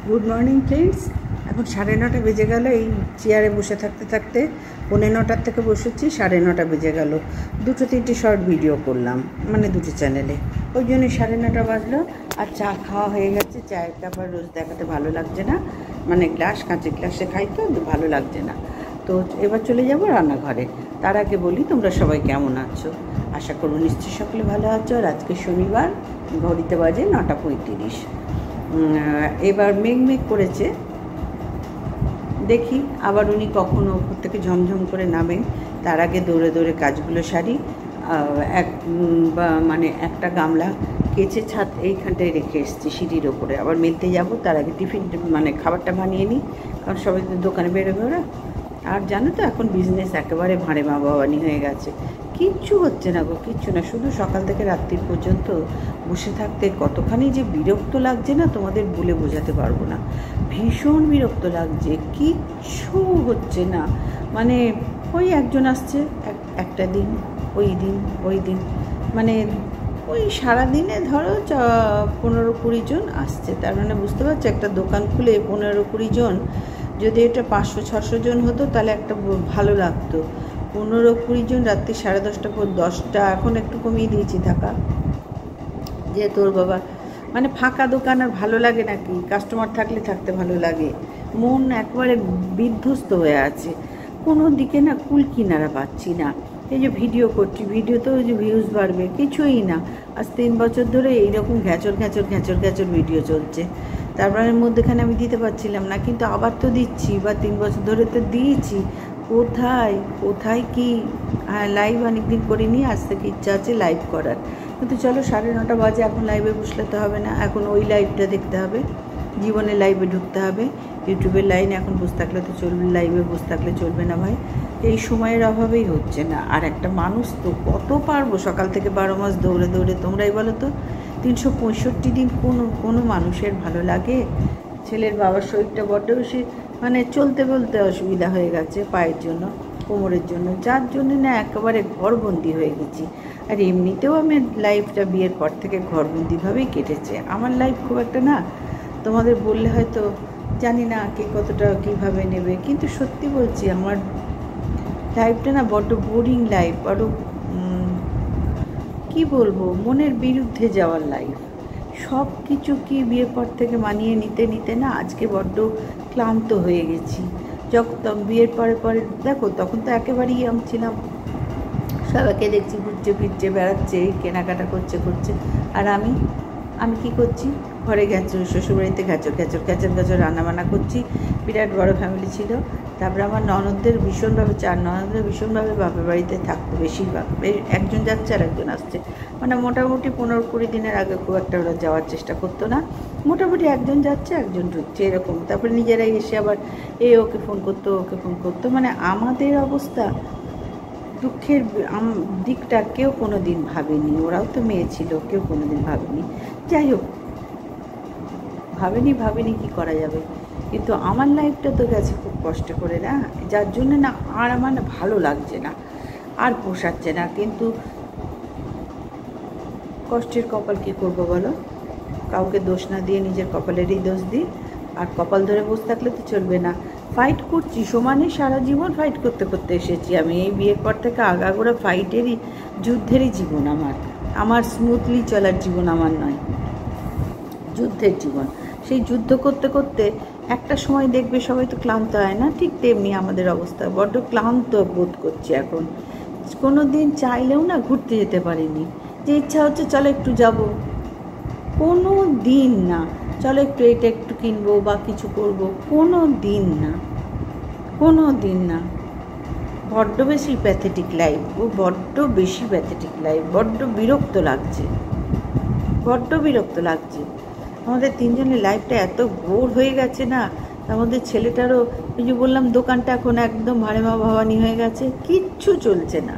Good morning friends. এখন 9:30 বেজে গেল। এই চেয়ারে বসে থাকতে থাকতে 9:45 থেকে বসেছি, 9:30 বেজে গেল। 2-3টে শর্ট ভিডিও করলাম, মানে দুটো চ্যানেলে, ওই জন্য 9:30 বাজলো। আর চা খাওয়া হয়ে গেছে। চায়ের কাপ আর রোজ দেখাতে ভালো লাগছে না, মানে কাঁচের গ্লাসে খাই তো ভালো লাগছে না। তো এবার চলে যাব রান্নাঘরে। তার আগে বলি, তোমরা সবাই কেমন আছো? আশা করব নিশ্চয়ই সকলে ভালো আছো। আর আজকে শনিবার, ঘড়িতে বাজে 9:35। এবার মেঘ করেছে, দেখি আবার উনি কখনো ওপর থেকে ঝমঝম করে নামেন। তার আগে দৌড়ে দৌড়ে কাজগুলো সারি। মানে একটা গামলা কেচে ছাদ এইখানটায় রেখে এসেছি সিঁড়ির ওপরে, আবার মেলতে যাব। তার আগে টিফিন মানে খাবারটা বানিয়ে নিই, কারণ সবাই তো দোকানে বেরোবে ওরা। আর জানো তো এখন বিজনেস একেবারে ভাঁড়ে মা বাবানি হয়ে গেছে, কিচ্ছু হচ্ছে না গো, কিচ্ছু না। শুধু সকাল থেকে রাত্রি পর্যন্ত বসে থাকতে কতখানি যে বিরক্ত লাগছে না, তোমাদের বলে বোঝাতে পারবো না। ভীষণ বিরক্ত লাগছে, কিচ্ছু হচ্ছে না। মানে ওই একজন আসছে একটা দিন, ওই দিন মানে ওই সারাদিনে ধরো 15-20 জন আসছে। তার মানে বুঝতে পারছো, একটা দোকান খুলে 15-20 জন, যদি এটা 500-600 জন হতো তাহলে একটা ভালো লাগতো। 15-20 জন, রাত্রি 10:30 পর 10টা, এখন একটু কমিয়ে দিয়েছি থাকা, যে তোর বাবা মানে ফাঁকা দোকান আর ভালো লাগে নাকি? কাস্টমার থাকলে থাকতে ভালো লাগে। মন একবারে বিধ্বস্ত হয়ে আছে, কোনো দিকে না কুল কিনারা পাচ্ছি না। এই যে ভিডিও করছি, ভিডিওতেও যে ভিউজ বাড়বে কিছুই না। আজ 3 বছর ধরে এইরকম ঘ্যাচর ভিডিও চলছে। তারপরে মধ্যেখানে আমি দিতে পারছিলাম না, কিন্তু আবার তো দিচ্ছি, বা 3 বছর ধরে তো দিয়েছি। কোথায় কি? হ্যাঁ, লাইভ অনেকদিন করিনি, আজ থেকে ইচ্ছা আছে লাইভ করার। কিন্তু চলো 9:30 বাজে, এখন লাইভে বসলে তো হবে না, এখন ওই লাইভটা দেখতে হবে, জীবনে লাইভে ঢুকতে হবে। ইউটিউবের লাইনে এখন বসে থাকলে তো চলবে, লাইভে বসে থাকলে চলবে না ভাই। এই সময়ের অভাবেই হচ্ছে না। আর একটা মানুষ তো কত পারবো সকাল থেকে 12 মাস দৌড়ে দৌড়ে? তোমরাই বলো তো, 365 দিন কোনো মানুষের ভালো লাগে? ছেলের বাবার শরীরটা বড্ড বেশি, মানে চলতে বলতে অসুবিধা হয়ে গেছে পায়ের জন্য, কোমরের জন্য, যার জন্য না একেবারে ঘরবন্দি হয়ে গেছি। আর এমনিতেও আমার লাইফটা বিয়ের পর থেকে ঘরবন্দিভাবেই কেটেছে। আমার লাইফ খুব একটা না, তোমাদের বললে হয়তো জানি না কে কতটা কীভাবে নেবে, কিন্তু সত্যি বলছি, আমার লাইফটা না বড্ড বোরিং লাইফ, বড় কী বলবো, মনের বিরুদ্ধে যাওয়ার লাইফ। সব কিছু কি বিয়ের পর থেকে মানিয়ে নিতে না আজকে বড্ড ক্লান্ত হয়ে গেছি। যখন বিয়ের পরে দেখো, তখন তো একেবারেই আমি ছিলাম, সবাইকে দেখছি ঘুরছে ফিরছে বেড়াচ্ছে, কেনাকাটা করছে। আর আমি কি করছি? ঘরে শ্বশুরবাড়িতে ঘ্যাচর রান্নাবান্না করছি। বিরাট বড় ফ্যামিলি ছিল। তারপরে আমার ননদদের ভীষণভাবে, 4 ননদদের ভীষণভাবে বাপের বাড়িতে থাকতো বেশিরভাগ। একজন যাচ্ছে আর একজন আসছে, মানে মোটামুটি 15-20 দিনের আগে খুব একটা ওরা যাওয়ার চেষ্টা করতো না। মোটামুটি একজন যাচ্ছে একজন ঢুকছে এরকম। তারপরে নিজেরাই এসে আবার ওকে ফোন করতো। মানে আমাদের অবস্থা, দুঃখের দিকটা কেউ কোনো দিন ভাবেনি। ওরাও তো মেয়ে ছিল, কেউ কোনো দিন ভাবেনি। যাই হোক, ভাবেনি কি করা যাবে। কিন্তু আমার লাইফটা তো গেছে খুব কষ্ট করে না, যার জন্য না আর আমার না ভালো লাগছে না, আর পোষাচ্ছে না। কিন্তু কষ্টের কপাল কী করবো বলো? কাউকে দোষ না দিয়ে নিজের কপালেরই দোষ দিই। আর কপাল ধরে বসে থাকলে তো চলবে না। ফাইট করছি সমানে, সারা জীবন ফাইট করতে এসেছি আমি। এই বিয়ের পর থেকে আগাগোড়া যুদ্ধেরই জীবন আমার স্মুথলি চলার জীবন আমার নয়, যুদ্ধের জীবন। সেই যুদ্ধ করতে একটা সময় দেখবে সবাই তো ক্লান্ত হয় না, ঠিক তেমনি আমাদের অবস্থা, বড্ড ক্লান্ত বোধ করছি এখন। কোনো দিন চাইলেও না ঘুরতে যেতে পারিনি, যে ইচ্ছা হচ্ছে চলো একটু যাব, কোনো দিন না, চলো এটা একটু কিনবো বা কিছু করবো, কোনো দিন না। বড্ড বেশি প্যাথেটিক লাইফ, বড্ড বিরক্ত লাগছে। আমাদের 3 জনের লাইফটা এত বোর হয়ে গেছে না। আমাদের ছেলেটারও, এই যে বললাম, দোকানটা এখন একদম ভাড়ে মা ভাবানি হয়ে গেছে, কিচ্ছু চলছে না।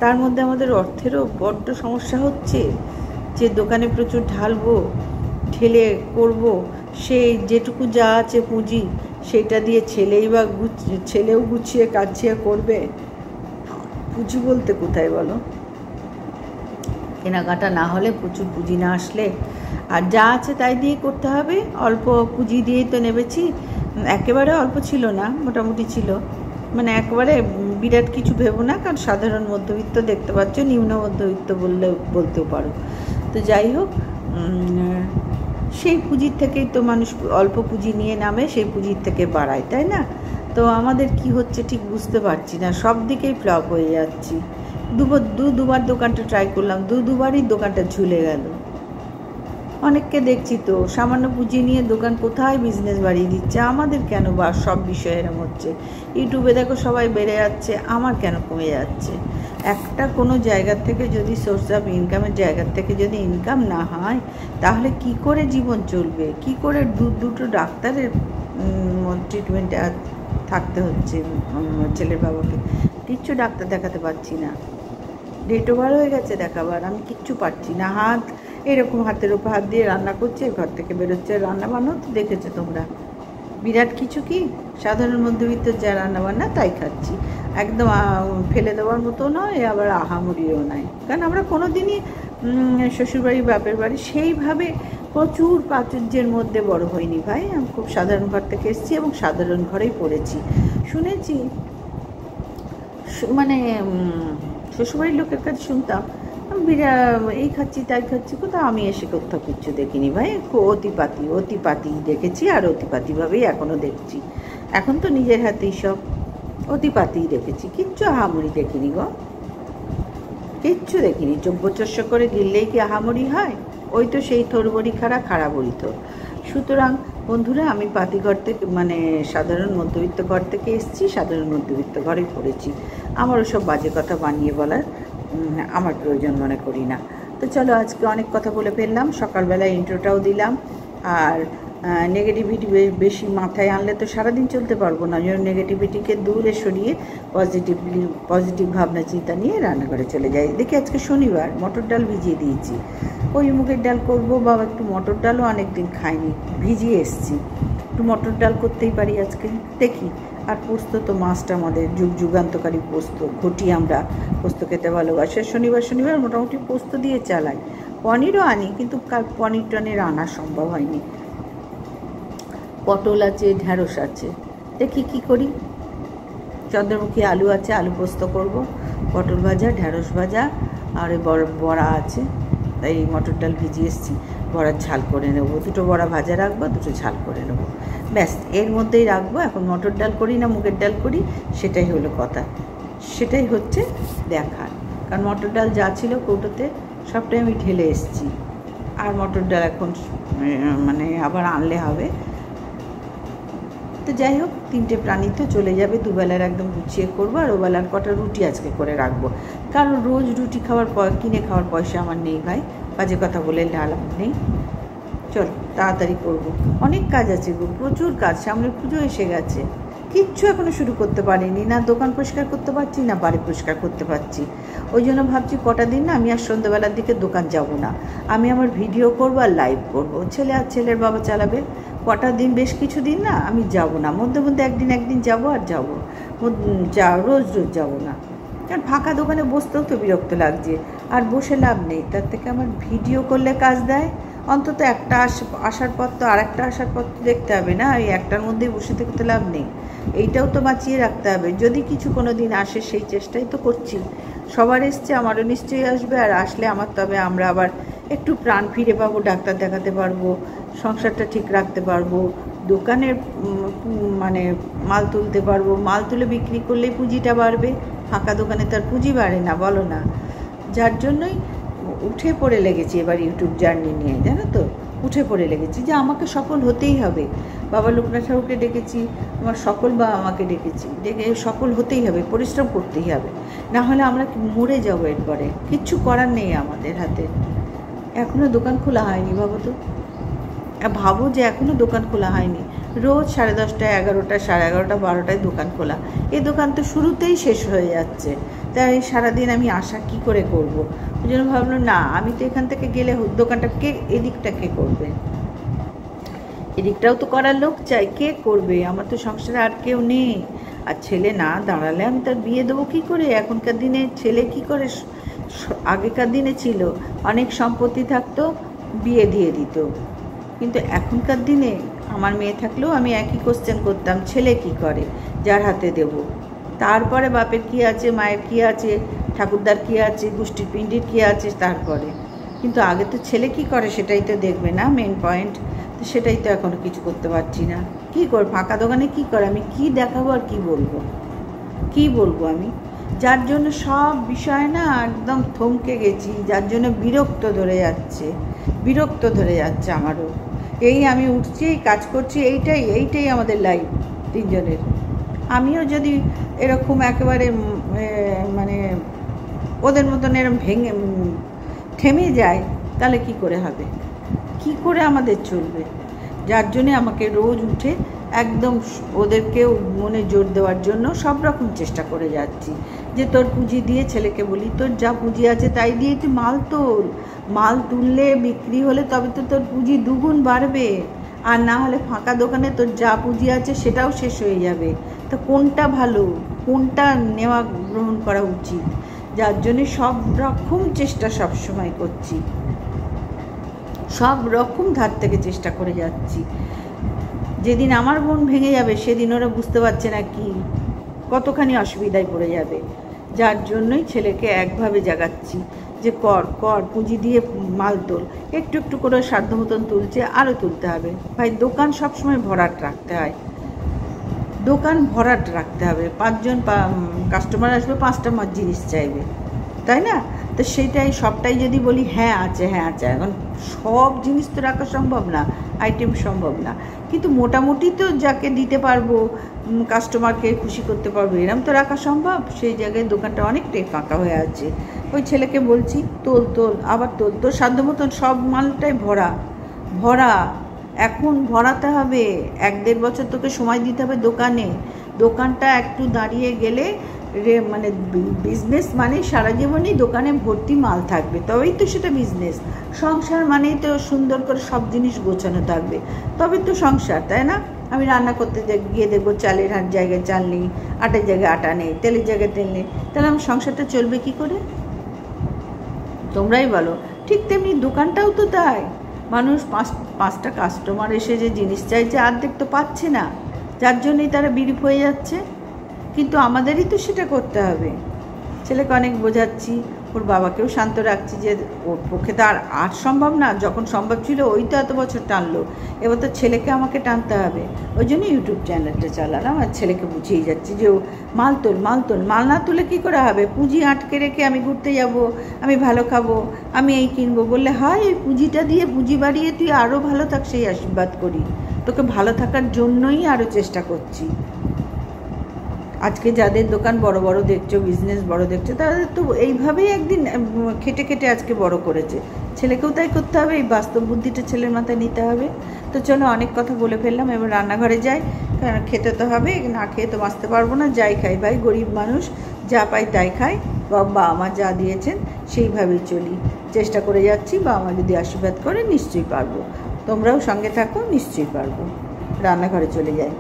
তার মধ্যে আমাদের অর্থেরও বড্ড সমস্যা হচ্ছে, যে দোকানে প্রচুর ঢেলে করব, সেই যেটুকু যা আছে পুঁজি, সেটা দিয়ে ছেলেও গুছিয়ে কাছিয়ে করবে। পুঁজি বলতে কোথায় বলো? কেনাকাটা না হলে, প্রচুর পুঁজি না আসলে, আর যা আছে তাই দিয়ে করতে হবে। অল্প পুঁজি দিয়েই তো নেমেছি, একেবারে অল্প ছিল না, মোটামুটি ছিল, মানে একেবারে বিরাট কিছু ভেবো না, কারণ সাধারণ মধ্যবিত্ত, দেখতে পাচ্ছ, নিম্ন মধ্যবিত্ত বলতেও পারো। তো যাই হোক, সেই পুঁজির থেকেই তো মানুষ অল্প পুঁজি নিয়ে নামে, সেই পুঁজির থেকে বাড়ায়, তাই না? তো আমাদের কি হচ্ছে ঠিক বুঝতে পারছি না, সব দিকেই ফ্লপ হয়ে যাচ্ছি। দুবার দোকানটা ট্রাই করলাম, দুবারই দোকানটা ঝুলে গেল। অনেককে দেখছি তো সামান্য পুঁজি নিয়ে দোকান কোথায় বিজনেস বাড়িয়ে দিচ্ছে, আমাদের কেন বা সব বিষয়ে এরকম হচ্ছে? ইউটিউবে দেখো সবাই বেড়ে যাচ্ছে, আমার কেন কমে যাচ্ছে? একটা কোনো জায়গার থেকে যদি সোর্স অফ ইনকামের জায়গার থেকে যদি ইনকাম না হয়, তাহলে কি করে জীবন চলবে? কি করে দুটো ডাক্তারের ট্রিটমেন্টে থাকতে হচ্ছে ছেলের বাবাকে? কিচ্ছু ডাক্তার দেখাতে পারছি না, ডেট ওভার হয়ে গেছে দেখাবার, আমি কিচ্ছু পারছি না। হাত এরকম হাতের উপর হাত দিয়ে রান্না করছে, ঘর থেকে বেরোচ্ছে, রান্না বান্না তো দেখেছো তোমরা, বিরাট কিছু কি, সাধারণ মধ্যবিত্ত যা রান্না বান্না তাই খাচ্ছি, একদম ফেলে দেওয়ার মতো নয়, আবার আহামরিও নয়, কারণ আমরা কোনো দিনই শ্বশুরবাড়ি বাপের বাড়ি সেইভাবে প্রচুর প্রাচুর্যের মধ্যে বড় হয়নি ভাই। আমি খুব সাধারণ ঘর থেকে এসেছি এবং সাধারণ ঘরেই পড়েছি। শুনেছি, মানে শ্বশুরবাড়ির লোকের কাছে শুনতাম এই খাচ্ছি তাই খাচ্ছি, কোথাও আমি এসে কোথাও কিচ্ছু দেখিনি ভাই, অতিপাতি দেখেছি, আর অতিপাতিভাবেই এখনও দেখছি। এখন তো নিজের হাতেই সব অতিপাতিই দেখেছি, কিচ্ছু আহামরি দেখিনি গো, কিচ্ছু দেখিনি। চব্বচস্য করে গিললেই কি আহামরি হয়? ওই তো সেই থোরবড়ি খাড়া বড়ি তো। সুতরাং বন্ধুরা, আমি পাতিঘর থেকে, মানে সাধারণ মধ্যবিত্ত ঘর থেকে এসেছি, সাধারণ মধ্যবিত্ত ঘরে পড়েছি, আমার ওসব বাজে কথা বানিয়ে বলার আমার প্রয়োজন মনে করি না। তো চলো, আজকে অনেক কথা বলে ফেললাম, সকালবেলায় ইন্ট্রোটাও দিলাম, আর নেগেটিভিটি বেশি মাথায় আনলে তো সারাদিন চলতে পারবো না, নেগেটিভিটিকে দূরে সরিয়ে পজিটিভ ভাবনা চিন্তা নিয়ে রান্নাঘরে চলে যাই। দেখি আজকে শনিবার, মটর ডাল ভিজিয়ে দিয়েছি, ওই মুগের ডাল করবো, বাবা একটু মটর ডালও অনেক দিন খাইনি, ভিজিয়ে এসছি, একটু মটর ডাল করতেই পারি আজকে, দেখি। আর পোস্ত তো মাছটা আমাদের যুগান্তকারী পোস্ত, ঘটি, আমরা পোস্ত খেতে ভালোবাসি, শনিবার মোটামুটি পোস্ত দিয়ে চালাই। পনিরও আনি, কিন্তু পনির টনির আনা সম্ভব হয়নি। পটল আছে, ঢ্যাঁড়স আছে, দেখি কি করি। চন্দ্রমুখী আলু আছে, আলু পোস্ত করব, পটল ভাজা, ঢ্যাঁড়স ভাজা, আর বড়া আছে, তাই মটর ডাল ভিজিয়ে এসেছি, বড়ার ঝাল করে নেবো, দুটো বড়া ভাজা রাখবো, দুটো ঝাল করে নেবো, ব্যাস এর মধ্যেই রাখবো। এখন মটর ডাল করি না মুগের ডাল করি, সেটাই হলো কথা, সেটাই হচ্ছে দেখার, কারণ মটর ডাল যা ছিল কৌটোতে সবটাই আমি ঢেলে এসেছি, আর মটর ডাল এখন মানে আবার আনলে হবে। তো যাই হোক, 3টে প্রাণী তো চলে যাবে, দুবেলার একদম গুছিয়ে করবো, আর ওবেলার কটা রুটি আজকে করে রাখবো, কারণ রোজ রুটি কিনে খাওয়ার পয়সা আমার নেই ভাই, বাজে কথা বলে লাভ নেই। চলো তাড়াতাড়ি করবো, অনেক কাজ আছে গো, প্রচুর কাজ, সামনে পুজো এসে গেছে, কিচ্ছু এখনও শুরু করতে পারিনি, না দোকান পরিষ্কার করতে পারছি, না বাড়ি পরিষ্কার করতে পারছি। ওই জন্য ভাবছি কটা দিন না আমি আর সন্ধ্যাবেলার দিকে দোকান যাব না, আমি আমার ভিডিও করবো আর লাইভ করবো, ছেলে আর ছেলের বাবা চালাবে, কটা দিন, বেশ কিছু দিন না আমি যাব না, মধ্যে একদিন যাব, আর যাবো রোজ যাব না, কারণ ফাঁকা দোকানে বসতেও তো বিরক্ত লাগছে, আর বসে লাভ নেই, তার থেকে আমার ভিডিও করলে কাজ দেয়, অন্তত একটা আসার পর তো আর একটা আসার পর তো দেখতে হবে না, এই একটার মধ্যেই বসে থাকতে লাভ নেই, এইটাও তো বাঁচিয়ে রাখতে হবে, যদি কিছু কোনো দিন আসে সেই চেষ্টাই তো করছি। সবার এসছে, আমারও নিশ্চয়ই আসবে, আর আসলে আমার তবে আমরা আবার একটু প্রাণ ফিরে পাবো, ডাক্তার দেখাতে পারবো, সংসারটা ঠিক রাখতে পারবো, দোকানের মানে মাল তুলতে পারবো, মাল তুলে বিক্রি করলেই পুঁজিটা বাড়বে, ফাঁকা দোকানে তার পুঁজি বাড়ে না, বলো না? যার জন্যই উঠে পড়ে লেগেছি এবার ইউটিউব জার্নি নিয়ে, জানো তো, উঠে পড়ে লেগেছি যে আমাকে সফল হতেই হবে। বাবা লোকনাথ ঠাকুরকে ডেকেছি, আমার সকল বাবা মাকে ডেকেছি, ডেকে সফল হতেই হবে, পরিশ্রম করতেই হবে, না হলে আমরা মরে যাবো, এরপরে কিচ্ছু করার নেই আমাদের হাতে। এখনও দোকান খোলা হয়নি, ভাবো যে এখনও দোকান খোলা হয়নি, রোজ 10:30, 11টা, 11:30, 12টায় দোকান খোলা, এই দোকান তো শুরুতেই শেষ হয়ে যাচ্ছে, তাই সারাদিন আমি আশা কি করে করব? ওই জন্য ভাবলাম না, আমি তো এখান থেকে গেলে দোকানটা এদিকটা কে করবে, এদিকটাও তো করার লোক চাই, কে করবে? আমার তো সংসারে আর কেউ নেই, আর ছেলে না দাঁড়ালে আমি তার বিয়ে দেবো কী করে? এখনকার দিনে ছেলে কী করে আগেকার দিনে ছিল অনেক সম্পত্তি থাকতো, বিয়ে দিয়ে দিত, কিন্তু এখনকার দিনে আমার মেয়ে থাকলেও আমি একই কোশ্চেন করতাম, ছেলে কি করে, যার হাতে দেব। তারপরে বাপের কি আছে, মায়ের কি আছে, ঠাকুরদার কি আছে, গোষ্ঠীর পিণ্ডির কি আছে, তারপরে। কিন্তু আগে তো ছেলে কি করে সেটাই তো দেখবে না, মেন পয়েন্ট। তো সেটাই তো এখনও কিছু করতে পারছি না। কী কর, ফাঁকা দোকানে কি করে, আমি কি দেখাবো আর কি বলবো, কি বলবো আমি? যার জন্য সব বিষয় না একদম থমকে গেছি, যার জন্য বিরক্ত ধরে যাচ্ছে আমারও। এই আমি উঠছি, কাজ করছি, এইটাই আমাদের লাইফ তিনজনের। আমিও যদি এরকম একেবারে মানে ওদের মতন এরকম থেমে যায়, তাহলে কি করে হবে, কি করে আমাদের চলবে? যার জন্যে আমাকে রোজ উঠে একদম ওদেরকেও মনে জোর দেওয়ার জন্য সব রকম চেষ্টা করে যাচ্ছি, যে তোর পুঁজি দিয়ে, ছেলেকে বলি তোর যা পুঁজি আছে তাই দিয়ে তুই মাল তুললে, বিক্রি হলে তবে তো তোর পুঁজি দুগুণ বাড়বে, আর না হলে ফাঁকা দোকানে তোর যা পুঁজি আছে সেটাও শেষ হয়ে যাবে। তো কোনটা ভালো, কোনটা গ্রহণ করা উচিত? যার জন্যে সব রকম চেষ্টা সবসময় করছি, সব রকম ধার থেকে চেষ্টা করে যাচ্ছি। যেদিন আমার মন ভেঙে যাবে সেদিন ওরা বুঝতে পারছে না কি কতখানি অসুবিধায় পড়ে যাবে। যার জন্যই ছেলেকে একভাবে জাগাচ্ছি যে কর পুঁজি দিয়ে মাল তোল, একটু একটু করে সাধ্য মতন তুলছে, আরও তুলতে হবে। ভাই দোকান সবসময় ভরাট রাখতে হয়, দোকান ভরাট রাখতে হবে। 5 জন কাস্টমার আসবে, 5টা মাছ জিনিস চাইবে, তাই না? তো সেটাই, সবটাই যদি বলি হ্যাঁ আছে, এখন সব জিনিস তো রাখা সম্ভব না, আইটেম সম্ভব না, কিন্তু মোটামুটি তো যাকে দিতে পারবো, কাস্টমারকে খুশি করতে পারবো, এরম তো রাখা সম্ভব। সেই জায়গায় দোকানটা অনেকটাই ফাঁকা হয়ে আছে। ওই ছেলেকে বলছি তোল, আবার তোর সাধ্য মতন সব মালটাই ভরা। এখন ভরাতে হবে, 1-1.5 বছর তোকে সময় দিতে হবে দোকানটা একটু দাঁড়িয়ে গেলে মানে বিজনেস মানে সারা জীবনই দোকানে ভর্তি মাল থাকবে, তবেই তো সেটা বিজনেস। সংসার মানেই তো সুন্দর করে সব জিনিস গোছানো থাকবে, তবে তো সংসার, তাই না? আমি রান্না করতে গিয়ে দেখবো চালের জায়গায় চাল নেই, আটার জায়গায় আটা নেই, তেলের জায়গায় তেল নেই, তাহলে আমার সংসারটা চলবে কি করে? তোমরাই বলো। ঠিক তেমনি দোকানটাও তো তাই, মানুষ 5টা কাস্টমার এসে যে জিনিস চাইছে অর্ধেক তো পাচ্ছে না, যার জন্যই তারা বিরিপ হয়ে যাচ্ছে। কিন্তু আমাদেরই তো সেটা করতে হবে। ছেলেকে অনেক বোঝাচ্ছি, ওর বাবাকেও শান্ত রাখছি যে ওর পক্ষে তো আর সম্ভব না, যখন সম্ভব ছিল ওই তো এত বছর টানলো, এবার তো ছেলেকে আমাকে টানতে হবে। ওই জন্য ইউটিউব চ্যানেলটা চালালাম, আর ছেলেকে বুঝিয়ে যাচ্ছি যে ও মাল তোল, মাল না তুলে কী করে হবে? পুঁজি আটকে রেখে আমি ঘুরতে যাব, আমি ভালো খাবো, আমি এই কিনবো বললে হয়? এই পুঁজিটা দিয়ে, পুঁজি বাড়িয়ে তুই আরও ভালো থাক, সেই আশীর্বাদ করি, তোকে ভালো থাকার জন্যই আরও চেষ্টা করছি। আজকে যাদের দোকান বড় বড় দেখছো, বিজনেস বড় দেখছো, তাদের তো এইভাবেই একদিন খেটে আজকে বড় করেছে। ছেলেকেও তাই করতে হবে, এই বাস্তব বুদ্ধিটা ছেলের মাথায় নিতে হবে। তো চলো, অনেক কথা বলে ফেললাম, এবার রান্নাঘরে যাই, কারণ খেতে তো হবে, না খেয়ে তো বাঁচতে পারবো না। যাই খাই ভাই, গরিব মানুষ, যা পাই তাই খাই, বাবা মা যা দিয়েছেন সেইভাবেই চলি, চেষ্টা করে যাচ্ছি। বাবা মা যদি আশীর্বাদ করে নিশ্চয়ই পারবো, তোমরাও সঙ্গে থাকো, নিশ্চয়ই পারবো। রান্নাঘরে চলে যাই।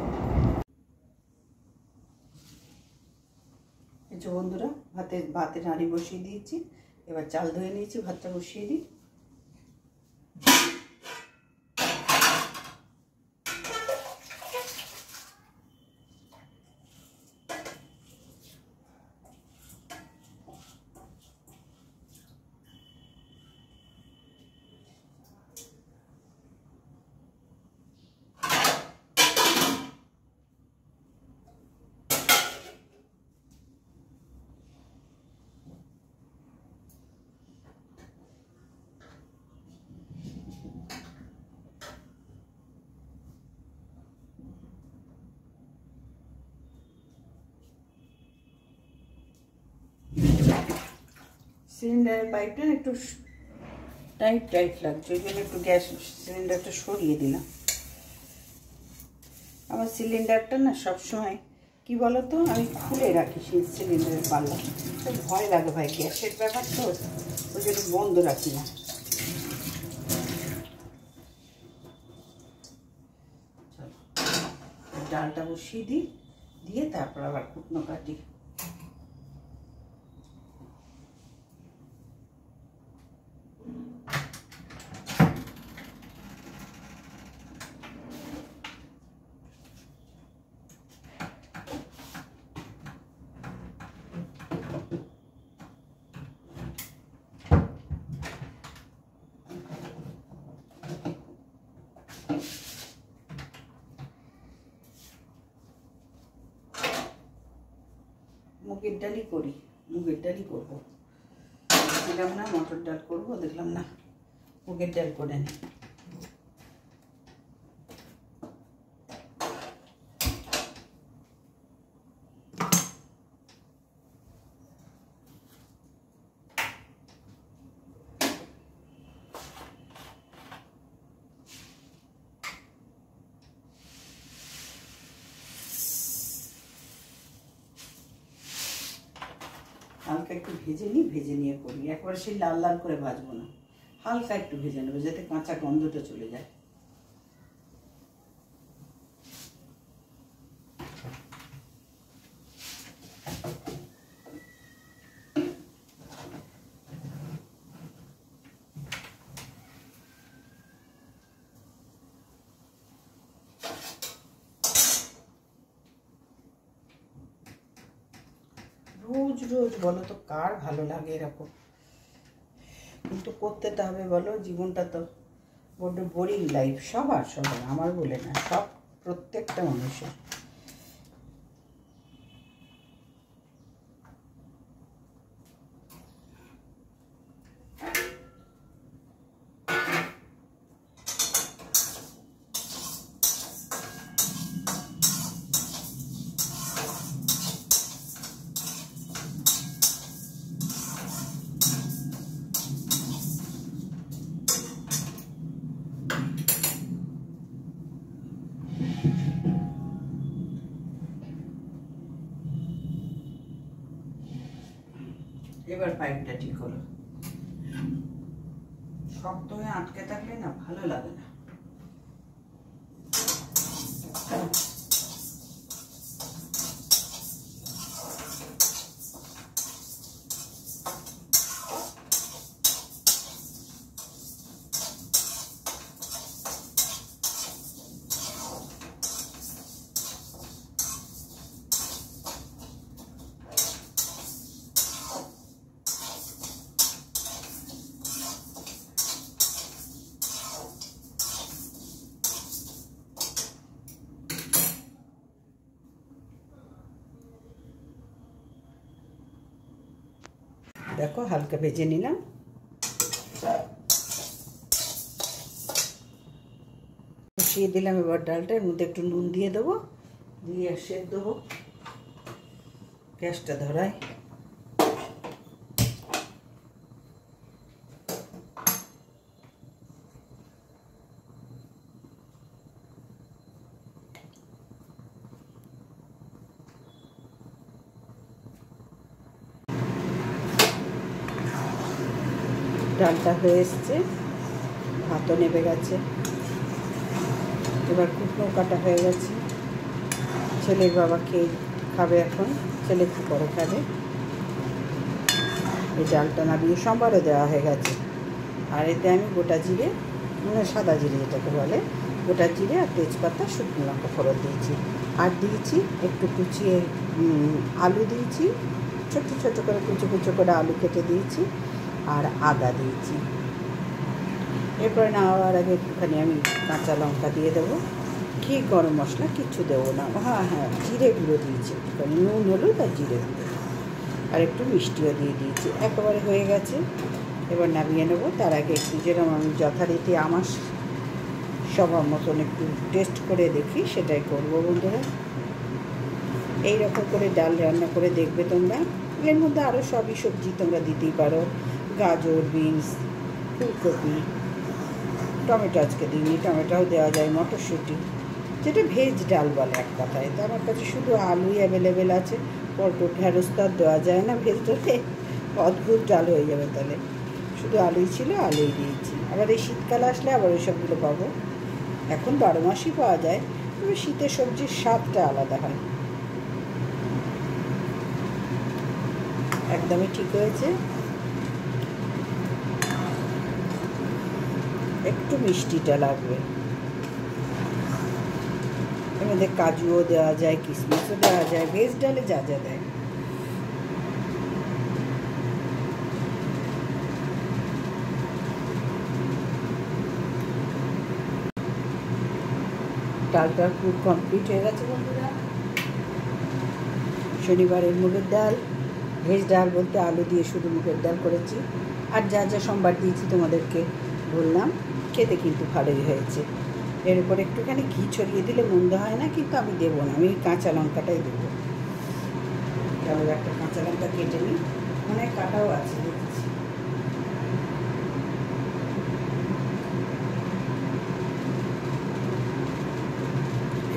বন্ধুরা, ভাতের হাঁড়ি বসিয়ে দিয়েছি, এবার চাল ধুয়ে নিয়েছি, ভাতটা বসিয়ে দিই। সিলিন্ডারের পাইপটা একটু টাইট লাগছে, ওই জন্য একটু গ্যাস সিলিন্ডারটা সরিয়ে দিলাম। আমার সিলিন্ডারটা না সবসময় কি বলতো, আমি খুলে রাখি সেই সিলিন্ডারের পাল্লা, ভয় লাগে ভাই, গ্যাসের ব্যাপার তো, ওই জন্য বন্ধ রাখি না। ডালটা বসিয়ে দিই, দিয়ে তারপর আবার কুটনো কাটি। মুগের ডালই করি, মুগের ডালই করবো। দেখলাম না মটর ডাল করবো, দেখলাম না মুগের ডাল করে নিই। হালকা একটু ভেজে নিই, ভেজে নিয়ে করি, একবারে সেই লাল লাল করে ভাজবো না, হালকা একটু ভেজে নেবো যাতে কাঁচা গন্ধটা চলে যায়। রোজ রোজ বলো তো কার ভালো লাগে এরকম, কিন্তু করতে তো হবে বলো, জীবনটা তো বড্ড বোরিং লাইফ সবার, আমার বলে না, সব প্রত্যেকটা মানুষের। এবার পাইপটা ঠিক হলো, শক্ত হয়ে আটকে থাকলে না ভালো লাগে না। দেখো হালকা ভেজে নিলাম, বসিয়ে দিলাম। এবার ডালটা এর মধ্যে একটু নুন দিয়ে দেবো, দিয়ে সেদ্ধ হোক। গ্যাসটা ধরাই, ডালটা হয়ে এসছে, ভাতও নেবে গেছে। এবার কুটনো কাটা হয়ে গেছে, ছেলের বাবা খেয়ে খাবে এখন, ছেলে কি করে খাবে। এই ডালটা নামিয়ে সম্বারও দেওয়া হয়ে গেছে। আর এতে আমি গোটা জিরে, মানে সাদা জিরে যেটাকে বলে, গোটা জিরে আর তেজপাতা শুকনো লঙ্কা ফোড়ন দিয়েছি। আর দিয়েছি একটু কুচিয়ে আলু দিয়েছি, ছোটো ছোটো করে কুচো কুচো করে আলু কেটে দিয়েছি, আর আদা দিয়েছি। এরপরে নামাবার আগে একটুখানি আমি কাঁচা লঙ্কা দিয়ে দেবো, ঘি গরম মশলা কিচ্ছু দেবো না। হ্যাঁ জিরে গুঁড়ো দিয়েছি একটুখানি, নুন হলুদ আর জিরে গুঁড়ো, আর একটু মিষ্টিও দিয়ে দিয়েছি। একেবারে হয়ে গেছে, এবার নামিয়ে নেবো। তার আগে একটু যেরকম আমি যথারীতি আমার সবার মতন একটু টেস্ট করে দেখি, সেটাই করবো বন্ধুরা। এইরকম করে ডাল রান্না করে দেখবে তোমরা। এর মধ্যে আরও সবই সবজি তোমরা দিতেই পারো, গাজর, বিনস, ফুলকপি, টমেটো আজকে দিইনি, টমেটোও দেওয়া যায়, মটরশুঁটি, যেটা ভেজ ডাল বলে এক কথায়। তো আমার কাছে শুধু আলুই অ্যাভেলেবেল আছে, পটল ঢ্যাঁড়স তো আর দেওয়া যায় না ভেজ ডালে, অদ্ভুত ডাল হয়ে যাবে তাহলে। শুধু আলুই ছিল, আলুই দিয়েছি। আবার এই শীতকাল আসলে আবার ওই সবগুলো পাবো, এখন 12 মাসই পাওয়া যায়, তবে শীতের সবজির স্বাদটা আলাদা হয়। একদমই ঠিক হয়েছে। একটু মিষ্টিটা লাগবে, এর মধ্যে কাজুও দেওয়া যায়, কিশমিশও দেওয়া যায়, ভেজ ডালে যা যা দেয়। ডালটা পুরো কমপ্লিট হয়ে গেছে বন্ধুরা। শনিবারের মুগের ডাল ভেজ ডাল বলতে আলু দিয়ে শুধু মুগের ডাল করেছি। আর যা যা সোমবার দিয়েছি তোমাদেরকে বললাম, খেতে কিন্তু ভালোই হয়েছে। এর উপর একটুখানি ঘি ছড়িয়ে দিলে মন্দ হয় না, কিন্তু আমি দেবো না, আমি কাঁচা লঙ্কাটাই দেবো। তাহলে একটা কাঁচা লঙ্কা কেটে নিই, অনেক কাটাও আছে দেখছি।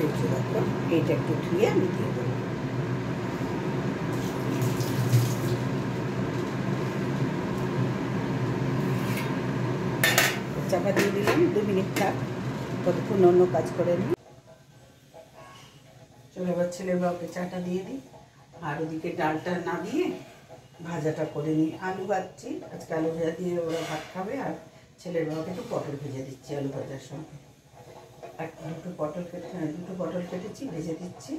এই যে দেখো, এইটা একটু ধুয়ে আমি দিয়ে দেবো। চাপা দিয়ে দিলাম, 2 মিনিট থাক, ততক্ষণ অন্য কাজ করে নিই। চলো এবার ছেলের বাবুকে চাটা দিয়ে দিই, আর ওদিকে ডালটা না দিয়ে ভাজাটা করে নিই। আলু ভাজছি, আজকে আলু ভাজা দিয়ে ওরা ভাত খাবে। আর ছেলের বাবুকে একটু পটল ভেজে দিচ্ছি আলু ভাজার সঙ্গে। আর দুটো পটল কেটেছি, ভেজে দিচ্ছি,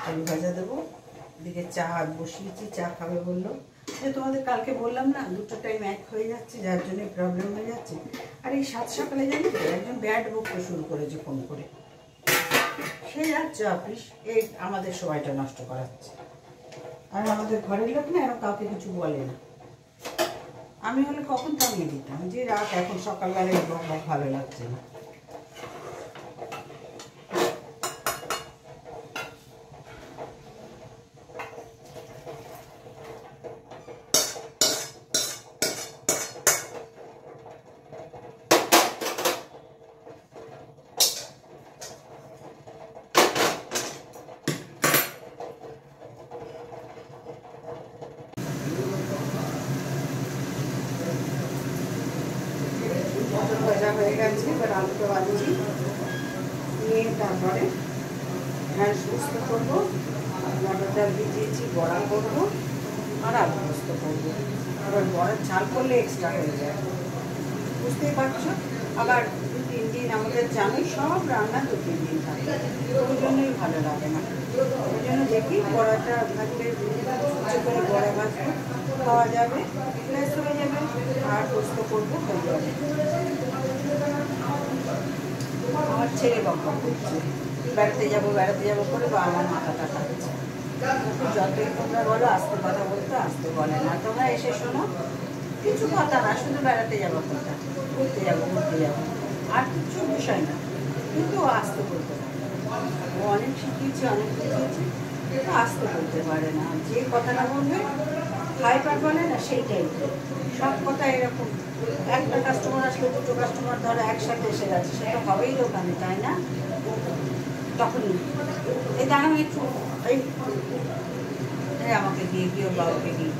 আলু ভাজা দেবো। এদিকে চা বসিয়েছি, চা খাবে বললো। যে তোমাদের কালকে বললাম না, দুটো টাইম এক হয়ে যাচ্ছে, যার জন্য প্রবলেম হয়ে যাচ্ছে। আর এই 7 সকালে জানি তো একজন ব্যাড বকতে শুরু করেছে ফোন করে, সে যাচ্ছে অফিস, এই আমাদের সময়টা নষ্ট করাচ্ছে। আর আমাদের ঘরের লোক না এরকম কাউকে কিছু বলে না। আমি হলে কখন থামিয়ে দিতাম যে রাত, এখন সকালবেলায় বক ভালো লাগছে না। পটল ভাজা হয়ে গেছে, এবার আলুটা ভাজছি, নিয়ে তারপরে ঢ্যাঁড়স পোস্ত করবো, মটর ডাল ভিজিয়েছি, বড়া করবো, আর আলু পোস্ত করবো। আবার বড়ার ঝাল করলে এক্সট্রা হয়ে যায়, বুঝতেই পারছো। আবার 2-3 দিন আমাদের জানোই সব রান্না 2-3 দিন থাকে, ওই জন্যই ভালো লাগে না। ওই জন্য দেখি বড়াটা ভাজলে উঁচু করে বড়া ভাজবো, খাওয়া যাবে, ফ্রেশ হয়ে যাবে। আর পোস্ত করবো, হয়ে যাবে। আমার ছেলে বকা করছে, বেড়াতে যাবো করে, বা আমার মাথাটা খাচ্ছে। যতই তোমরা বলো আস্তে কথা বলতে, আস্তে বলে না। তোমরা এসে শোনো, কিছু কথা না, শুধু বেড়াতে যাবো কথা, ঘুরতে যাবো, আর কিছু বিষয় না, কিন্তু আস্তে বলতে পারে। ও অনেক শিখিয়েছে, অনেক বুঝিয়েছে, কিন্তু আস্তে বলতে পারে না। যে কথাটা বলবে হাইপার বলে না, সেইটাই সব কথা এরকম। একটা কাস্টমার আসলে, দুটো কাস্টমার ধরো একসাথে এসে গেছে, সেটা হবেই দোকানে, তাই না? তখনই এই দাঁড়ানো একটু, এই আমাকে দিয়ে গিয়ে বাবাকে দিয়ে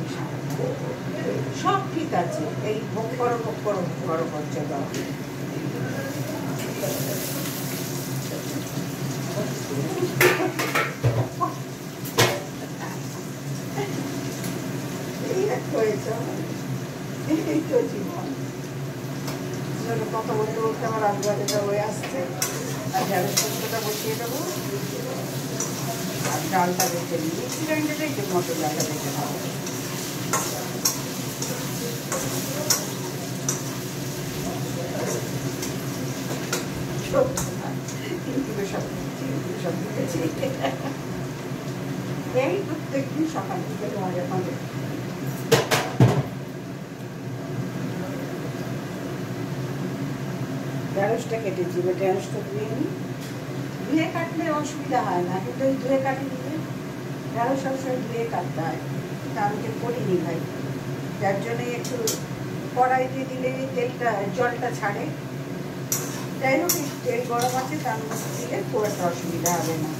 সব ঠিক আছে। এই ভোগ করো করছে বাবা। এই তো জীবন। কথা বলতে বলতে আমার আলু ভাজাটা হয়ে আসছে, আর ঢ্যাঁড়স পোস্তটা বসিয়ে দেবো, আর ডালটা বেটে নিই। মিক্সি গ্রাইন্ডারে একটু মটর ডালটা বেটে নেবো। এই প্রত্যেকদিন সকাল থেকে মজা পাবে। ঢ্যাঁড়সটা কেটেছি, এবার ঢ্যাঁড়সটা ধুয়ে নিই। ধুয়ে কাটলে অসুবিধা হয় না, কিন্তু ওই ধুয়ে কাটি দিলে ঢ্যাঁড়স সবসময় ধুয়ে কাটতে হয়, তা আমি তো করিনি ভাই। যার জন্যই একটু কড়াইতে দিলে তেলটা, জলটা ছাড়ে। যাই হোক, তেল গরম আছে, তার মধ্যে দিলে খুব একটা অসুবিধা হবে না।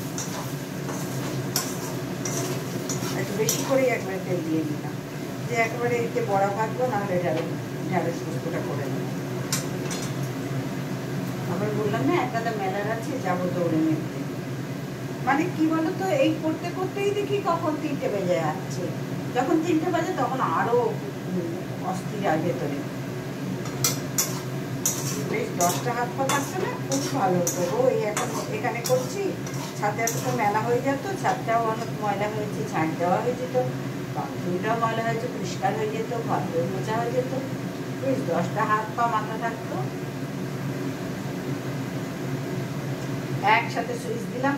একটু বেশি করেই একবারে তেল দিয়ে দিলাম, যে একেবারে এতে বড়া ভাজবো, নাহলে ঢ্যাঁড়স পোস্তটা করে নেবো। আবার বললাম না, একটা মেলার আছে, যাবো দৌড়ে মেলতে। মানে কি বলতো, এই করতে করতেই দেখি কখন 3টে বেজে যাচ্ছে। যখন 3টে বাজে তখন আরো অস্থির আর ভেতরে। বেশ 10টা হাত পা থাকছে না, খুব ভালো হতো। ওই এখন এখানে করছি, ছাদে তো মেলা হয়ে যেত, ছাদটাও অনেক ময়লা হয়েছে, ঝাঁট দেওয়া হয়ে যেত, বাথরুমটাও ময়লা হয়েছে, পরিষ্কার হয়ে যেত, বাথরুম মোছা হয়ে যেত। বেশ 10টা হাত পা মাথা থাকতো। একসাথে সুইচ দিলাম,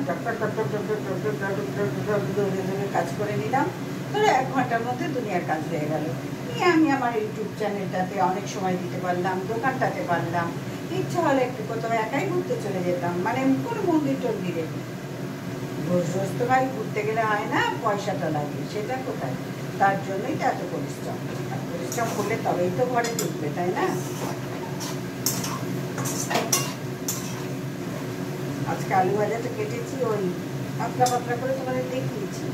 কাজ করে নিলাম। ধরো 1 ঘন্টার মধ্যে দুনিয়ার কাজ হয়ে গেল। আমি আমার ইউটিউব চ্যানেলটাতে অনেক সময় দিতে পারলাম, দোকানটাতে পারলাম, ইচ্ছা হলে একটু কোথাও একাই ঘুরতে চলে যেতাম, মানে কোনো মন্দির টন্দিরে। রোজ রোজ তো ভাই ঘুরতে গেলে হয় না, পয়সাটা লাগে, সেটা কোথায়? তার জন্যই তো এত পরিশ্রম। আর পরিশ্রম করলে তবেই তো ঘরে ঢুকবে, তাই না? আজকে আলু ভাজাটা কেটেছি ওই পাতলা পাতলা করে, তোমাদের দেখিয়েছি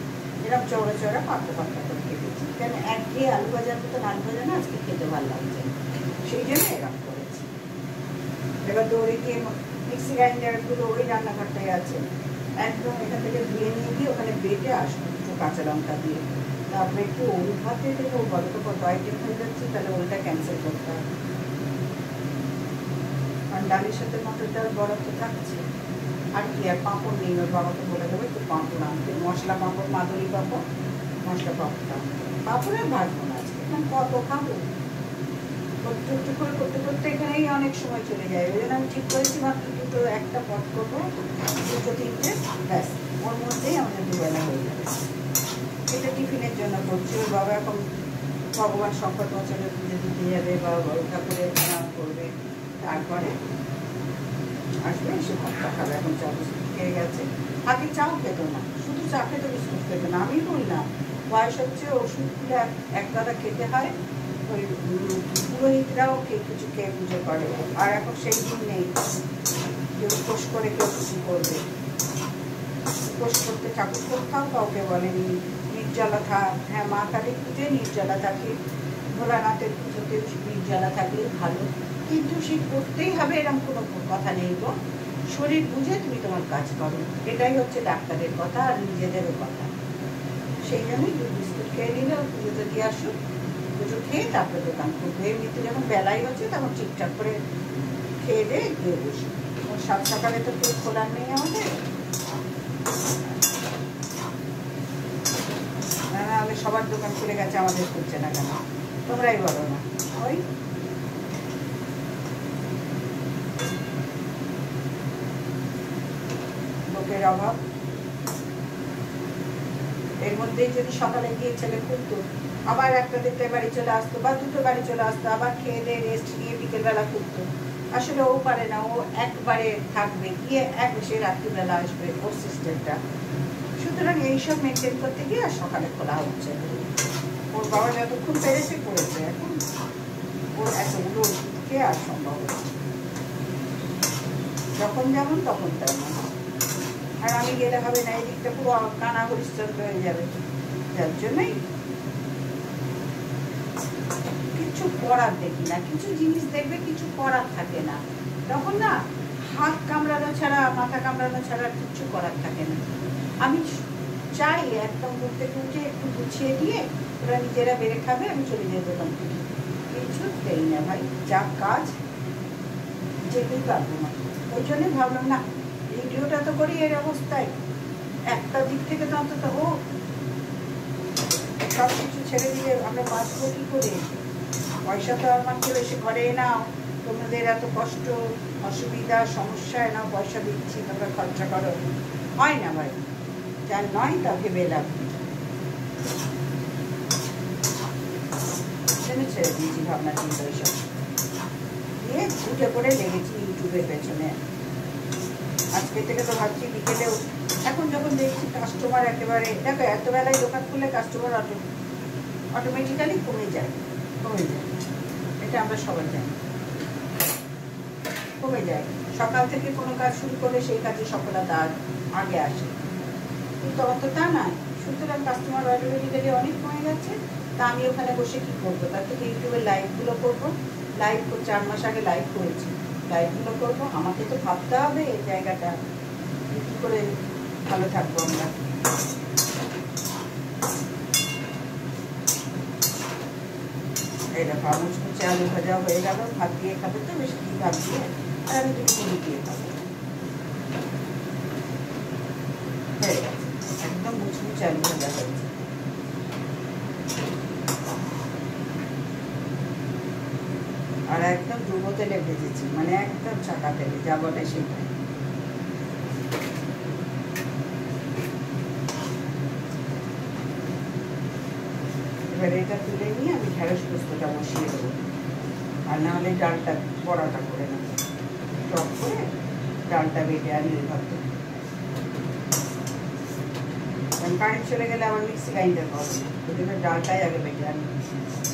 এরকম চওড়া চওড়া পাতলা পাতলা করে কেটেছি। কেন একঘেয়ে আলু ভাজার মতো আলু ভাজা না আজকে খেতে ভালো লাগছে, সেই জন্য এরকম করেছি। এবার দৌড়ে গিয়ে মিক্সি গ্রাইন্ডারগুলো ওই রান্নাঘরটায় আছে, একদম এখান থেকে ধুয়ে নিয়ে গিয়ে ওখানে বেটে আসবো একটু কাঁচা লঙ্কা দিয়ে। তারপরে একটু ওল ভাতে দেবো, বলো তো কত আইটেম হয়ে যাচ্ছে, তাহলে ওলটা ক্যান্সেল করতে হবে। কারণ ডালের সাথে মটর ডাল বড় তো থাকছে। আর কি, আর পাঁপড় নেই, ওর বাবাকে বলে দেবো একটু পাঁপড় আনতে, মশলা পাঁপড়, মাদুরি পাঁপড়, মশলা পাঁপড়টা। পাঁপড় আর ভাজবো না আজকে, এখন কত খাবো, করতে করতে করে করতে করতে এখানেই অনেক সময় চলে যায়। ওই জন্য আমি ঠিক করেছি মাত্র দুটো, একটা পট করবো, দুটো তিনটে, ব্যাস ওর মধ্যেই আমাদের দুবেলা হয়ে যাবে। এটা টিফিনের জন্য করছি। ওর বাবা এখন ভগবান সংকট মোচনে পুজো দিতে যাবে বা ঠাকুরের প্রণাম করবে, তারপরে আসবে, এসে ভাতটা খাবে। এখন চা বিস্কুট খেয়ে গেছে, আগে চাও খেত না, শুধু চা খেতে বিস্কুট খেত না। আমি বললাম বয়স হচ্ছে, ওষুধগুলো এক গাদা খেতে হয়, ওই পুরোহিতরাও কিছু খেয়ে পুজো করে, আর এখন সেই দিন নেই যে উপোস করে কেউ কিছু করবে। উপোস করতে ঠাকুর কোথাও কাউকে বলেনি নির্জলা থাক। হ্যাঁ, মা কালীর পুজোয় নির্জলা থাকে, ভোলানাথের পুজোতে নির্জলা থাকলে ভালো, কিন্তু সে করতেই হবে এরকম কোনো কথা নেই গো। শরীর বুঝে তুমি তোমার কাজ করো, এটাই হচ্ছে ডাক্তারের কথা আর নিজেদেরও কথা। সেই জন্যই দুধ বিস্কুট খেয়ে নিলে পুজোতে দিয়ে আসুক, পুজো খেয়ে তারপরে দোকান করবে। এমনিতে যখন বেলাই হচ্ছে তখন ঠিকঠাক করে খেয়ে দিয়ে গিয়ে বসি। সাত সকালে তো কেউ খোলার নেই আমাদের, নাহলে সবার দোকান খুলে গেছে, আমাদের খুলছে না কেন তোমরাই বলো না। ওই লোকের অভাব। এর মধ্যেই যদি সকালে গিয়ে ছেলে খুলতো, আবার একটা দেড়টায় বাড়ি চলে আসতো বা দুটো বাড়ি চলে আসতো, আবার খেয়ে দিয়ে রেস্ট নিয়ে বিকেলবেলা খুলতো। আসলে ও পারে না, ও একবারে থাকবে গিয়ে সে রাত্রিবেলা আসবে, ওর সিস্টেমটা। সুতরাং এইসব মেনটেন করতে গিয়ে আর সকালে খোলা হচ্ছে। ওর বাবা যতক্ষণ পেরেছে করেছে, এখন ওর এতগুলো ওষুধ খেয়ে আর সম্ভব হচ্ছে, যখন যেমন তখন তেমন। আর আমি গেলে হবে না, এই দিকটা পুরো কানা হরিশ্চন্দ্র হয়ে যাবে। যার জন্যই কিছু করার দেখি না, কিছু জিনিস দেখবে কিছু করার থাকে না, তখন না হাত কামড়ানো ছাড়া, মাথা কামড়ানো ছাড়া কিছু করার থাকে না। আমি চাই একদম ঘুর থেকে উঠে একটু গুছিয়ে দিয়ে ওরা নিজেরা বেড়ে খাবে, আমি চলে যাই দোকান থেকে। কিছু দেই না ভাই, যা কাজ যেতেই পারবো না। ওই জন্যই ভাবলাম না, ভিডিওটা তো করি এর অবস্থায়, একটা দিক থেকে তো অন্তত ও সব কিছু ছেড়ে দিয়ে আমরা বাঁচবো কী করে? পয়সা তো আমার কেউ এসে ঘরে নাও, তোমাদের এত কষ্ট অসুবিধা সমস্যায় নাও, পয়সা দিচ্ছি তোমরা খরচা করো, হয় না ভাই। যার নয় তা ভেবে লাভ নেই, ছেড়ে দিয়েছি ভাবনা চিন্তা ওইসব দিয়ে উঠে পড়ে লেগেছি ইউটিউবের পেছনে। আজকে থেকে তো ভাবছি বিকেলেও, এখন যখন দেখছি কাস্টমার একেবারে, দেখো এত বেলায় দোকান খুলে কাস্টমার অটোমেটিক্যালি কমে যায়, এটা আমরা সবাই জানি, কমে যায়। সকাল থেকে কোনো কাজ শুরু করলে সেই কাজে সফলতা আগে আসে, কিন্তু অত তা নয়। সুতরাং কাস্টমার অটোমেটিক্যালি অনেক কমে যাচ্ছে। তা আমি ওখানে বসে কী করবো, তার থেকে ইউটিউবের লাইভগুলো করবো। লাইভ 4 মাস আগে লাইভ করেছি, লাইভগুলো করবো। আমাকে তো ভাবতে হবে এই জায়গাটা কী করে ভালো থাকবো আমরা। এই দেখো মুচমুচে আলু ভাজা হয়ে গেল, ভাত দিয়ে খাবে তো, বেশি কী ভাত দিয়ে, আর আমি দুটো মুড়ি দিয়ে খাবো। হয়ে গেছে, একদম মুচমুচে আলু ভাজা হয়েছে। আর একদম ডুবো তেলে ভেজেছি, মানে একদম চাকা তেলে, যা বলে সেটাই। এবার এটা তুলে নিয়ে আমি ঢেঁড়স পোস্তটা বসিয়ে দেবো, আর নাহলে ডালটা বড়াটা করে নেব, টক করে ডালটা বেটে আনি ভাবতে। কারণ কারেন্ট চলে গেলে আমার মিক্সি গ্রাইন্ডার পাবো না, ওই জন্য ডালটাই আগে বেটে আনি।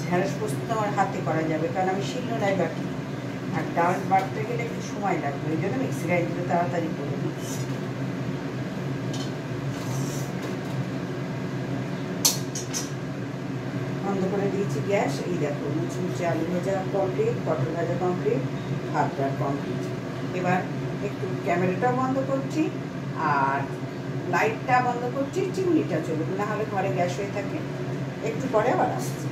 ঢেঁড়স পোস্ত তো আমার হাতে করা যাবে, কারণ আমি শিলনোড়ায় বাটি, আর ডাল বাটতে গেলে একটু সময় লাগবে, ওই জন্য মিক্সি গ্রাইন্ডারে তাড়াতাড়ি করে নিই। বন্ধ করে দিয়েছি গ্যাস। এই দেখো মুচমুচে আলু ভাজা কমপ্লিট, পটল ভাজা কমপ্লিট, ভাতটা কমপ্লিট। এবার একটু ক্যামেরাটাও বন্ধ করছি আর লাইটটা বন্ধ করছি, চিমনিটা চলুক, না হলে ঘরে গ্যাস হয়ে থাকে। একটু পরে আবার আসছি।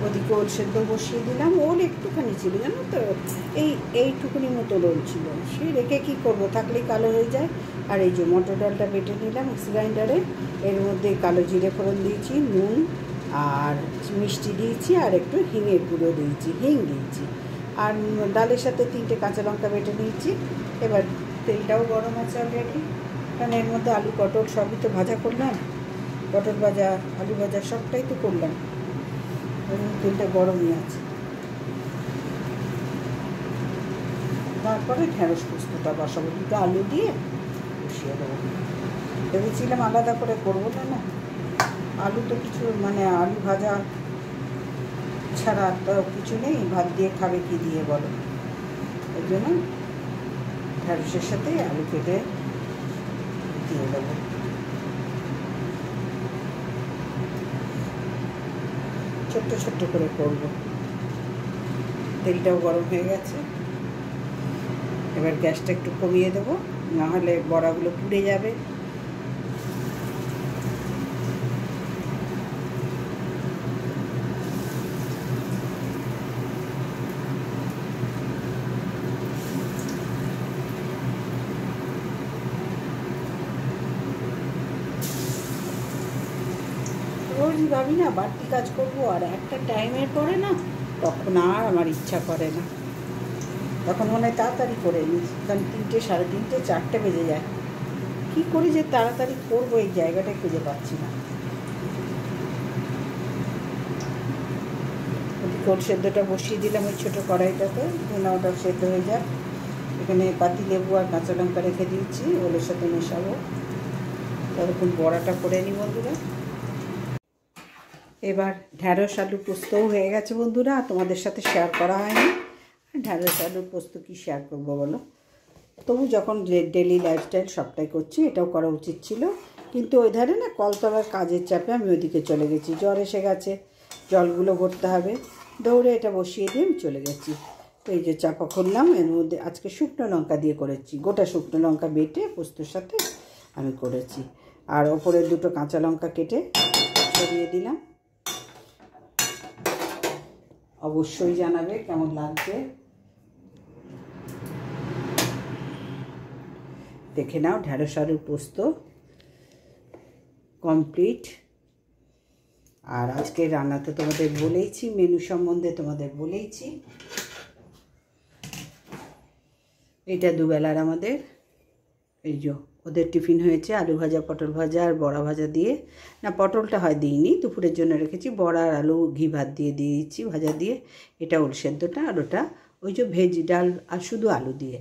ওদিকে ওল সেদ্ধ বসিয়ে দিলাম। ওল একটুখানি ছিল জানো তো, এইটুকুনি মতো রোল ছিল, সে রেখে কী করবো, থাকলেই কালো হয়ে যায়। আর এই যে মটর ডালটা বেটে নিলাম মিক্সি গ্রাইন্ডারে, এর মধ্যে কালো জিরে ফোড়ন দিয়েছি, নুন আর মিষ্টি দিয়েছি, আর একটু হিঙের গুঁড়ো দিয়েছি, হিং দিয়েছি, আর ডালের সাথে 3টে কাঁচা লঙ্কা বেটে নিয়েছি। এবার তেলটাও গরম আছে অলরেডি, কারণ এর মধ্যে আলু পটল সবই তো ভাজা করলাম, পটল ভাজা আলু ভাজা সবটাই তো করলাম, তেলটা গরমই আছে। তারপরে ঢেঁড়স পোস্তটা বসাবো, 2টো আলু দিয়ে বসিয়ে দেবো। ভেবেছিলাম আলাদা করে করবো না, আলু তো কিছু মানে আলু ভাজা ছাড়া তো কিছু নেই, ভাত দিয়ে খাবে কি দিয়ে বলো, ওই জন্য ঢেঁড়সের সাথে আলু কেটে দিয়ে দেবো। ছোট্ট ছোট্ট করে করব। তেলটাও গরম হয়ে গেছে, এবার গ্যাসটা একটু কমিয়ে দেবো, নাহলে বড়াগুলো পুড়ে যাবে। রোজ ভাবি না বাড়তি কাজ করবো, আর একটা টাইমের পরে না তখন আর আমার ইচ্ছা করে না, তখন মনে হয় তাড়াতাড়ি করে নিই, কারণ 3টে, সাড়ে 3টে, 4টে বেজে যায়। কী করি যে তাড়াতাড়ি করবো, এই জায়গাটাই খুঁজে পাচ্ছি না। ওল সেদ্ধটা বসিয়ে দিলাম ওই ছোটো কড়াইটাতে, ওটাও সেদ্ধ হয়ে যায়। এখানে পাতি লেবু আর কাঁচা লঙ্কা রেখে দিয়েছি, ওলের সাথে মেশাবো। ততক্ষণ বড়াটা করে নিই বন্ধুরা। এবার ঢ্যাঁড়স আলু পোস্তও হয়ে গেছে বন্ধুরা, তোমাদের সাথে শেয়ার করা হয়নি। ঢ্যাঁড়স আলুর পোস্ত কি শেয়ার করবো বলো, তবু যখন ডেলি লাইফস্টাইল সবটাই করছি, এটাও করা উচিত ছিল। কিন্তু ওই ধারে না কলতলার কাজের চাপে আমি ওইদিকে চলে গেছি, জ্বর এসে গেছে, জলগুলো ভরতে হবে, দৌড়ে এটা বসিয়ে দিয়ে আমি চলে গেছি। তো এই যে চাপা খুললাম, এর মধ্যে আজকে শুকনো লঙ্কা দিয়ে করেছি, গোটা শুকনো লঙ্কা বেটে পোস্তর সাথে আমি করেছি, আর ওপরে 2টো কাঁচা লঙ্কা কেটে ছড়িয়ে দিলাম। অবশ্যই জানাবে কেমন লাগছে, দেখে নাও। ঢ্যাঁড়স আলুর পোস্ত কমপ্লিট। আর আজকের রান্না তো তোমাদের বলেইছি, মেনু সম্বন্ধে তোমাদের বলেইছি। এটা দুবেলার আমাদের, এই যে ওদের টিফিন হয়েছে আলু ভাজা, পটল ভাজা আর বড়া ভাজা দিয়ে, না পটলটা হয় দিইনি, দুপুরের জন্য রেখেছি, বড়া আর আলু ঘি ভাত দিয়ে দিয়েছি ভাজা দিয়ে। এটা ওল সেদ্ধটা, আর ওটা ওই যে ভেজ ডাল আর শুধু আলু দিয়ে,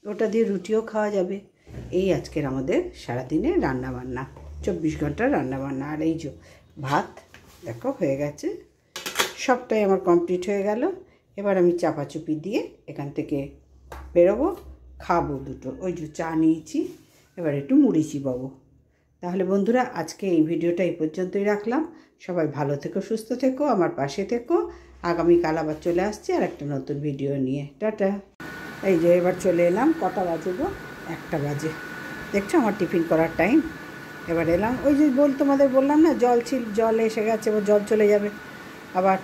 ওটা দিয়ে রুটিও খাওয়া যাবে। এই আজকের আমাদের সারাদিনের রান্নাবান্না, 24 ঘন্টার রান্নাবান্না। আর এই যে ভাত দেখো হয়ে গেছে, সবটাই আমার কমপ্লিট হয়ে গেল। এবার আমি চাপাচুপি দিয়ে এখান থেকে বেরোবো, খাবো 2টো, ওই যে চা নিয়েছি, এবার একটু মুড়ি চিবাবো। তাহলে বন্ধুরা আজকে এই ভিডিওটা এই পর্যন্তই রাখলাম। সবাই ভালো থেকো, সুস্থ থেকো, আমার পাশে থেকো। আগামীকাল আবার চলে আসছি আর একটা নতুন ভিডিও নিয়ে। টাটা। এই যে এবার চলে এলাম, কটা বাজে গো, 1টা বাজে, দেখছো আমার টিফিন করার টাইম। এবার এলাম, ওই যে তোমাদের বললাম না জল এসে গেছে, এবার জল চলে যাবে আবার।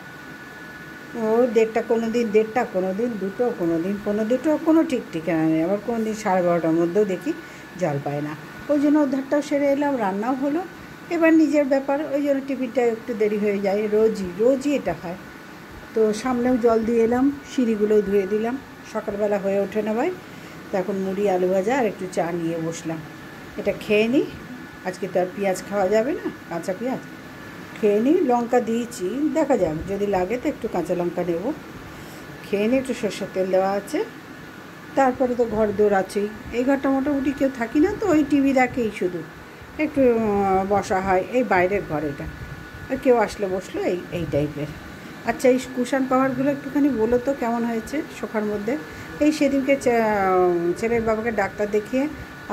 ও 1:30, কোনো দিন 1:30, কোনো দিন 2টো, কোনো দিন 1:45, কোনো ঠিক ঠিকানা নেই। আবার কোনো দিন 12:30টার মধ্যেও দেখি জল পায় না, ওই জন্য ওধারটাও সেরে এলাম, রান্নাও হলো। এবার নিজের ব্যাপার, ওই জন্য টিফিনটা একটু দেরি হয়ে যায়, রোজই এটা হয়। তো সামনেও জল দিয়ে এলাম, সিঁড়িগুলোও ধুয়ে দিলাম, সকালবেলা হয়ে ওঠে না ভাই। তো এখন মুড়ি আলু ভাজা আর একটু চা নিয়ে বসলাম। এটা খেয়ে নিই, আজকে তো আর পেঁয়াজ খাওয়া যাবে না, কাঁচা পেঁয়াজ খেয়ে নিই। লঙ্কা দিয়েছি, দেখা যাক যদি লাগে তো একটু কাঁচা লঙ্কা নেব। খেয়ে নিই, একটু সর্ষের তেল দেওয়া আছে। তারপরে তো ঘর দৌড় আছেই, এই ঘরটা মোটামুটি কেউ থাকি না তো, ওই টিভি দেখেই শুধু একটু বসা হয়, এই বাইরের ঘর এটা, কেউ আসলে বসলো, এই টাইপের। আচ্ছা, এই কুশান পাওয়ারগুলো একটুখানি বলো তো কেমন হয়েছে সোফার মধ্যে। এই সেদিনকে ছেলের বাবাকে ডাক্তার দেখিয়ে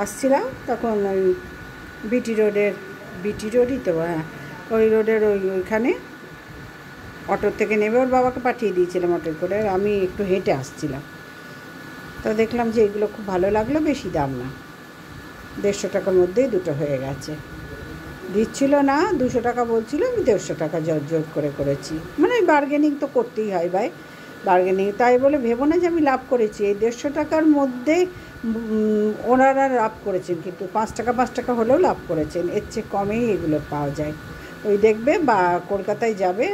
আসছিলাম, তখন ওই বিটি রোডই তো, হ্যাঁ ওই রোডের ওইখানে অটোর থেকে নেমে ওর বাবাকে পাঠিয়ে দিয়েছিলাম অটোর করে, আর আমি একটু হেঁটে আসছিলাম। তো দেখলাম যে এগুলো খুব ভালো লাগলো, বেশি দাম না, 150 টাকার মধ্যেই দুটো হয়ে গেছে। দিচ্ছিল না, 200 টাকা বলছিল, আমি 150 টাকা জোর করে করেছি। মানে বার্গেনিং তো করতেই হয় ভাই, বার্গেনিং তাই বলে ভেবো না যে আমি লাভ করেছি। এই 150 টাকার মধ্যে ওনারা লাভ করেছেন, কিন্তু 5 টাকা হলেও লাভ করেছেন, এর চেয়ে কমেই এগুলো পাওয়া যায়। ওই দেখবে বা কলকাতায় যাবে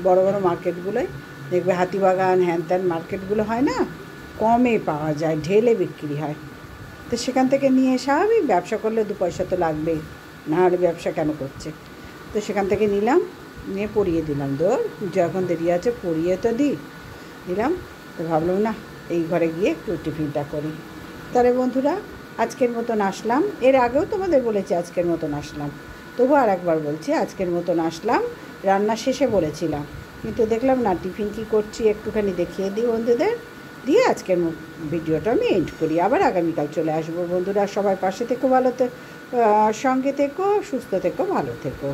বড় বড় মার্কেটগুলোয় দেখবে, হাতিবাগান হ্যান ত্যান মার্কেটগুলো হয় না, কমে পাওয়া যায়, ঢেলে বিক্রি হয়। তো সেখান থেকে নিয়ে স্বাভাবিক, ব্যবসা করলে 2 পয়সা তো লাগবেই, না হলে ব্যবসা কেন করছে। তো সেখান থেকে নিলাম, নিয়ে পরিয়ে দিলাম, যখন দেরি আছে পরিয়ে তো দিলাম। তো ভাবলাম না, এই ঘরে গিয়ে একটু টিফিনটা করি। তাহলে বন্ধুরা, আজকের মতন আসলাম, এর আগেও তোমাদের বলেছি আজকের মতন আসলাম, তবু আর একবার বলছি আজকের মতন আসলাম। রান্না শেষে বলেছিলাম, কিন্তু দেখলাম না, টিফিন কী করছি একটুখানি দেখিয়ে দিই বন্ধুদের, দিয়ে আজকের ভিডিওটা আমি এন্ড করি। আবার আগামীকাল চলে আসবো বন্ধুরা, সবাই পাশে থেকো, সঙ্গে থেকো, সুস্থ থেকো, ভালো থেকো।